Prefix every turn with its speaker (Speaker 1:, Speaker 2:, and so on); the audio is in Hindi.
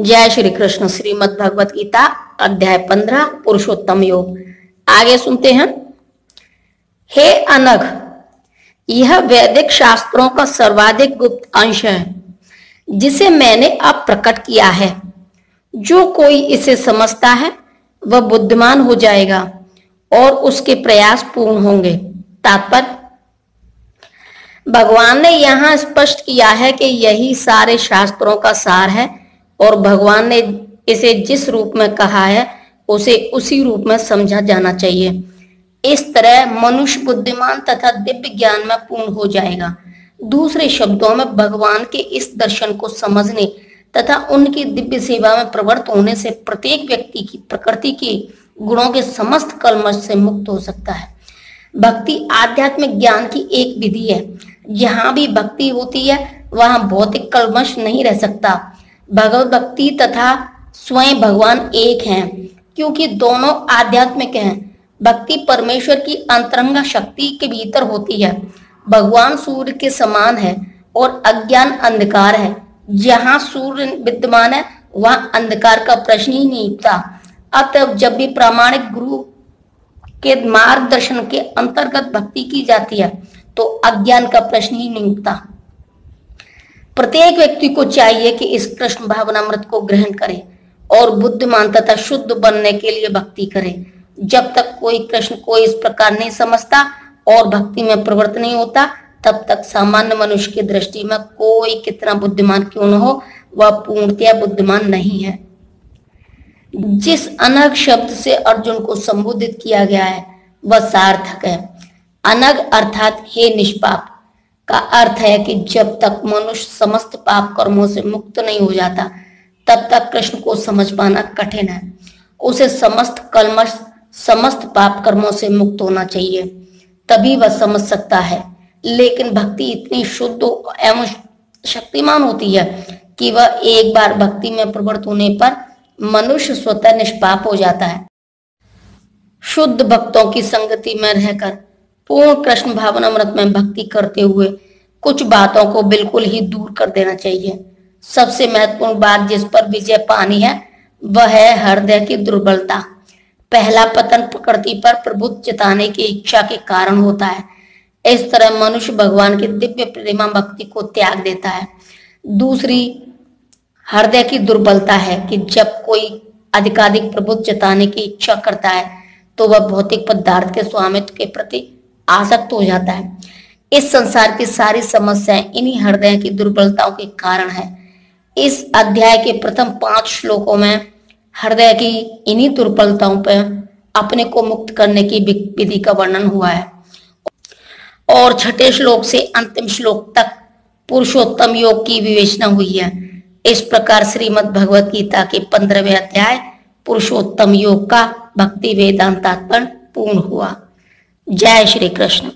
Speaker 1: जय श्री कृष्ण। श्रीमद् भगवत गीता अध्याय 15 पुरुषोत्तम योग। आगे सुनते हैं। हे अनघ, यह वैदिक शास्त्रों का सर्वाधिक गुप्त अंश है जिसे मैंने अब प्रकट किया है। जो कोई इसे समझता है वह बुद्धिमान हो जाएगा और उसके प्रयास पूर्ण होंगे। तात्पर्य, भगवान ने यहाँ स्पष्ट किया है कि यही सारे शास्त्रों का सार है और भगवान ने इसे जिस रूप में कहा है उसे उसी रूप में समझा जाना चाहिए। इस तरह मनुष्य बुद्धिमान तथा दिव्य ज्ञान में पूर्ण हो जाएगा। दूसरे शब्दों में, भगवान के इस दर्शन को समझने तथा उनकी दिव्य सेवा में प्रवृत्त होने से प्रत्येक व्यक्ति की प्रकृति के गुणों के समस्त कलमश से मुक्त हो सकता है। भक्ति आध्यात्मिक ज्ञान की एक विधि है। जहां भी भक्ति होती है वहां भौतिक कलमश नहीं रह सकता। भगवत भक्ति तथा स्वयं भगवान एक हैं, क्योंकि दोनों आध्यात्मिक हैं। भक्ति परमेश्वर की अंतरंग शक्ति के भीतर होती है। भगवान सूर्य के समान है और अज्ञान अंधकार है। जहां सूर्य विद्यमान है वहां अंधकार का प्रश्न ही नहीं उठता। अतः जब भी प्रामाणिक गुरु के मार्गदर्शन के अंतर्गत भक्ति की जाती है तो अज्ञान का प्रश्न ही नहीं उठता। प्रत्येक व्यक्ति को चाहिए कि इस कृष्ण भावनामृत को ग्रहण करे और बुद्धिमान तथा शुद्ध बनने के लिए भक्ति करे। जब तक कोई कृष्ण को इस प्रकार नहीं समझता और भक्ति में प्रवृत्त नहीं होता, तब तक सामान्य मनुष्य की दृष्टि में कोई कितना बुद्धिमान क्यों न हो, वह पूर्णतया बुद्धिमान नहीं है। जिस अनघ शब्द से अर्जुन को संबोधित किया गया है वह सार्थक है। अनघ अर्थात हे निष्पाप का अर्थ है कि जब तक मनुष्य समस्त पाप कर्मों से मुक्त नहीं हो जाता तब तक कृष्ण को समझ पाना कठिन है। उसे समस्त कलमश, समस्त पाप कर्मों से मुक्त होना चाहिए, तभी वह समझ सकता है। लेकिन भक्ति इतनी शुद्ध एवं शक्तिमान होती है कि वह एक बार भक्ति में प्रवृत्त होने पर मनुष्य स्वतः निष्पाप हो जाता है। शुद्ध भक्तों की संगति में रहकर पूर्ण कृष्ण भावनामृत में भक्ति करते हुए कुछ बातों को बिल्कुल ही दूर कर देना चाहिए। सबसे महत्वपूर्ण बात जिस पर विजय पानी है वह है हृदय की दुर्बलता। पहला पतन प्रकृति पर प्रभुत्व जताने की इच्छा के कारण होता है। इस तरह मनुष्य भगवान की दिव्य प्रेमा भक्ति को त्याग देता है। दूसरी हृदय की दुर्बलता है कि जब कोई अधिकाधिक प्रभुत्व जताने की इच्छा करता है तो वह भौतिक पदार्थ के स्वामित्व के प्रति आसक्त हो जाता है। इस संसार की सारी समस्याएं इन्हीं हृदय की दुर्बलताओं के कारण है। इस अध्याय के प्रथम 5 श्लोकों में हृदय की इन्हीं दुर्बलताओं पर अपने को मुक्त करने की विधि का वर्णन हुआ है और 6ठे श्लोक से अंतिम श्लोक तक पुरुषोत्तम योग की विवेचना हुई है। इस प्रकार श्रीमद् भगवत गीता के 15वें अध्याय पुरुषोत्तम योग का भक्ति वेदांत तात्पर्य पूर्ण हुआ। जय श्री कृष्ण।